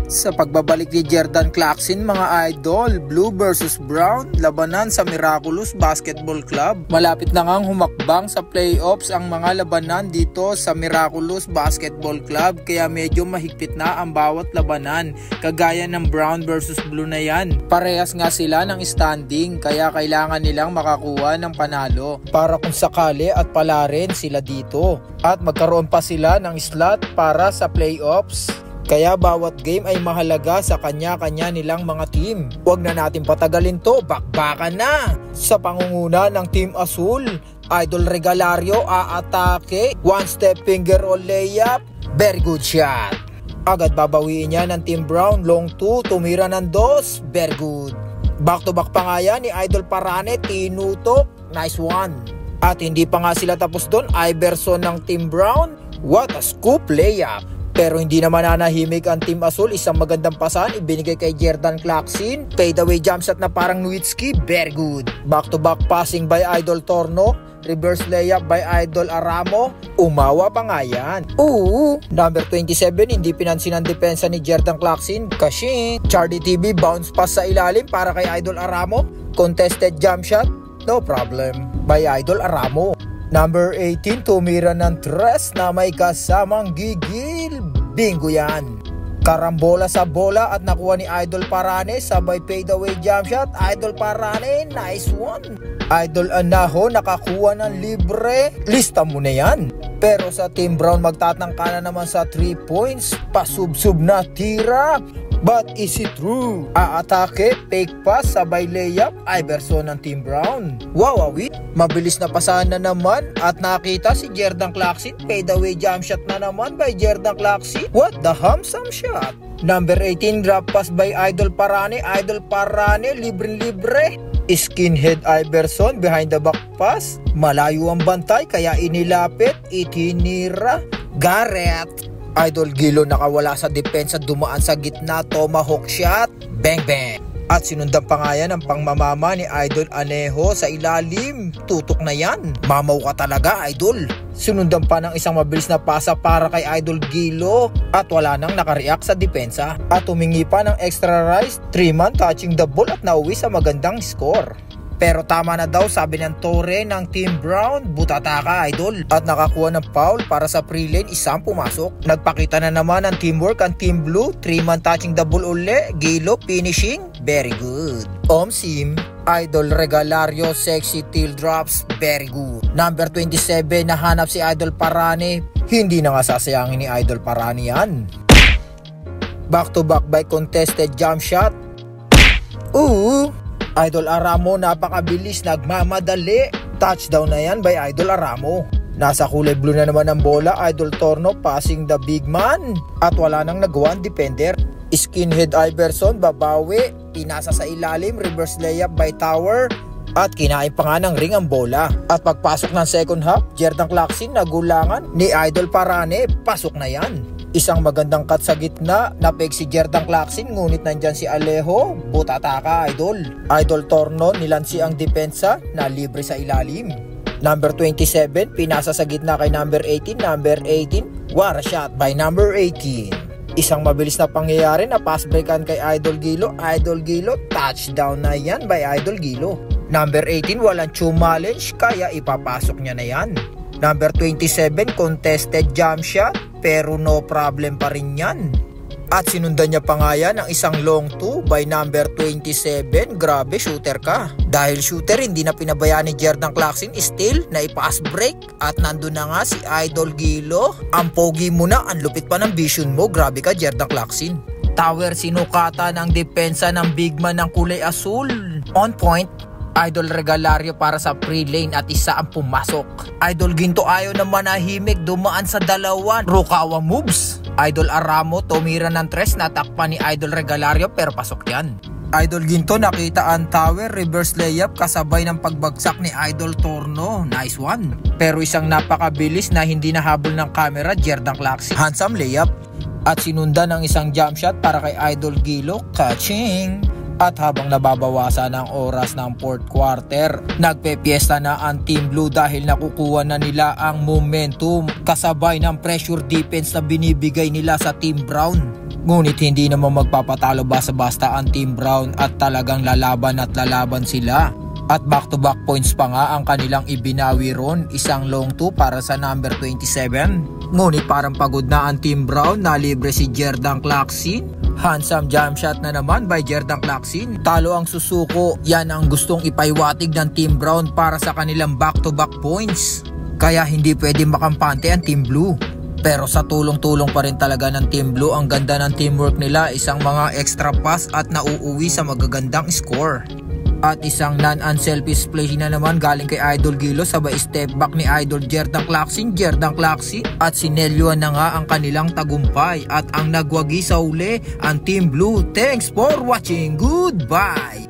Sa pagbabalik ni Jordan Clarkson mga idol, Blue versus Brown, labanan sa Miraculous Basketball Club. Malapit na ngang humakbang sa playoffs ang mga labanan dito sa Miraculous Basketball Club, kaya medyo mahigpit na ang bawat labanan, kagaya ng Brown versus Blue na yan. Parehas nga sila ng standing, kaya kailangan nilang makakuha ng panalo para kung sakali at pala rin sila dito at magkaroon pa sila ng slot para sa playoffs. Kaya bawat game ay mahalaga sa kanya-kanya nilang mga team. Huwag na natin patagalin to, bakbakan na! Sa pangunguna ng Team Azul, Idol Regalario aatake, one step finger roll layup, very good shot. Agad babawiin niya ng Team Brown, long 2, tumira ng 2, very good. Back to back pa nga yan ni Idol Parane, tinutok, nice one. At hindi pa nga sila tapos doon, Iverson ng Team Brown, what a scoop layup. Pero hindi naman nanahimik ang Team Azul, isang magandang pasan ibinigay kay Jordan Clarkson, fade away jump shot na parang Nowitzki, very good. Back to back passing by Idol Torno, reverse layup by Idol Aramo, umawa pa nga yan. Number 27 hindi pinansin ang depensa ni Jordan Clarkson, kasi Charlie TV bounce pass sa ilalim para kay Idol Aramo, contested jump shot, no problem by Idol Aramo. Number 18, tumira ng tres na may kasamang gigil. Bingo yan. Karambola sa bola at nakuha ni Idol Parane, sabay fade away jump shot. Idol Parane, nice one. Idol Anaho nakakuha ng libre. Lista mo na yan. Pero sa Team Brown magtatangka na naman sa 3 points. Pasubsub na tira. But is it true? Aatake, fake pass, sabay layup, Iverson ng Team Brown. Wow, awit. Mabilis na pasahan na naman at nakita si Jordan Clarkson, fade away jump shot na naman by Jordan Clarkson. What the handsome shot. Number 18, drop pass by Idol Parane. Idol Parane, libre-libre. Skinhead Iverson behind the back pass. Malayo ang bantay kaya inilapit, itinira. Garrett. Idol Gilo nakawala sa depensa, dumaan sa gitna, tomahawk shot, bang bang. At sinundan pa nga yan ang pangmamama ni Idol Anejo sa ilalim, tutok na yan. Mamaw ka talaga, Idol. Sinundan pa ng isang mabilis na pasa para kay Idol Gilo at wala nang nakareact sa depensa. At humingi pa ng extra rise, 3-man touching the ball at nauwi sa magandang score. Pero tama na daw sabi ng Torre ng Team Brown, butata ka Idol. At nakakuha ng foul para sa pre-lane, isang pumasok. Nagpakita na naman ng teamwork ang Team Blue, 3-man touching the ball uli, Gilo finishing, very good. Omsim, Idol Regalario, sexy tail drops, very good. Number 27, nahanap si Idol Parane, hindi na nga sasayangin ni Idol Parane yan. Back to back by contested jump shot. Idol Aramo napakabilis, nagmamadali. Touchdown na yan by Idol Aramo. Nasa kulay blue na naman ang bola, Idol Torno passing the big man. At wala nang nagawang defender. Skinhead Iverson babawi, pinasa sa ilalim, reverse layup by Tower. At kinain pa nga ng ring ang bola. At pagpasok ng second half, Jordan Clarkson nagulangan ni Idol Parane, pasok na yan. Isang magandang cut sa gitna, napeg si Jordan Clarkson, ngunit nandyan si Alejo, butata ka Idol. Idol Torno nilansi ang depensa na libre sa ilalim. Number 27, pinasa sa gitna kay number 18, number 18, what a shot by number 18. Isang mabilis na pangyayari na pass breakan kay Idol Gilo, Idol Gilo, touchdown na yan by Idol Gilo. Number 18, walang challenge, kaya ipapasok niya na yan. Number 27, contested jump shot, pero no problem pa rin yan. At sinundan niya pa nga yan ng isang long 2 by number 27. Grabe, shooter ka. Dahil shooter, hindi na pinabayaan ni Jordan Clarkson, still na ipass break. At nandun na nga si Idol Gilo. Ang pogi mo na, ang lupit pa ng vision mo. Grabe ka, Jordan Clarkson. Tower sinukata ng depensa ng big man ng kulay asul. On point. Idol Regalario para sa pre-lane at isa ang pumasok. Idol Ginto ayaw na manahimik, dumaan sa dalawan, Rukawa moves. Idol Aramo tumira ng tres, natakpan ni Idol Regalario pero pasok yan. Idol Ginto nakita ang tower, reverse layup kasabay ng pagbagsak ni Idol Torno, nice one. Pero isang napakabilis na hindi nahabol ng camera, Jordan Clarkson, handsome layup. At sinundan ng isang jump shot para kay Idol Gilo, catching. At habang nababawasan ang oras ng fourth quarter, nagpepiesta na ang Team Blue dahil nakukuha na nila ang momentum kasabay ng pressure defense na binibigay nila sa Team Brown. Ngunit hindi naman magpapatalo basta-basta ang Team Brown at talagang lalaban sila. At back-to-back points pa nga ang kanilang ibinawi ron, isang long 2 para sa number 27. Ngunit parang pagod na ang Team Brown, nalibre si Jordan Clarkson. Handsome jump shot na naman by Jordan Clarkson. Talo ang susuko, yan ang gustong ipaiwatig ng Team Brown para sa kanilang back-to-back points. Kaya hindi pwede makampante ang Team Blue. Pero sa tulong-tulong pa rin talaga ng Team Blue, ang ganda ng teamwork nila, isang mga extra pass at nauuwi sa magagandang score. At isang non-unselfish play na naman galing kay Idol Gilo, sabay step back ni Idol Jordan Clarkson at sinelyuan na nga ang kanilang tagumpay at ang nagwagi sa uli ang Team Blue. Thanks for watching, goodbye!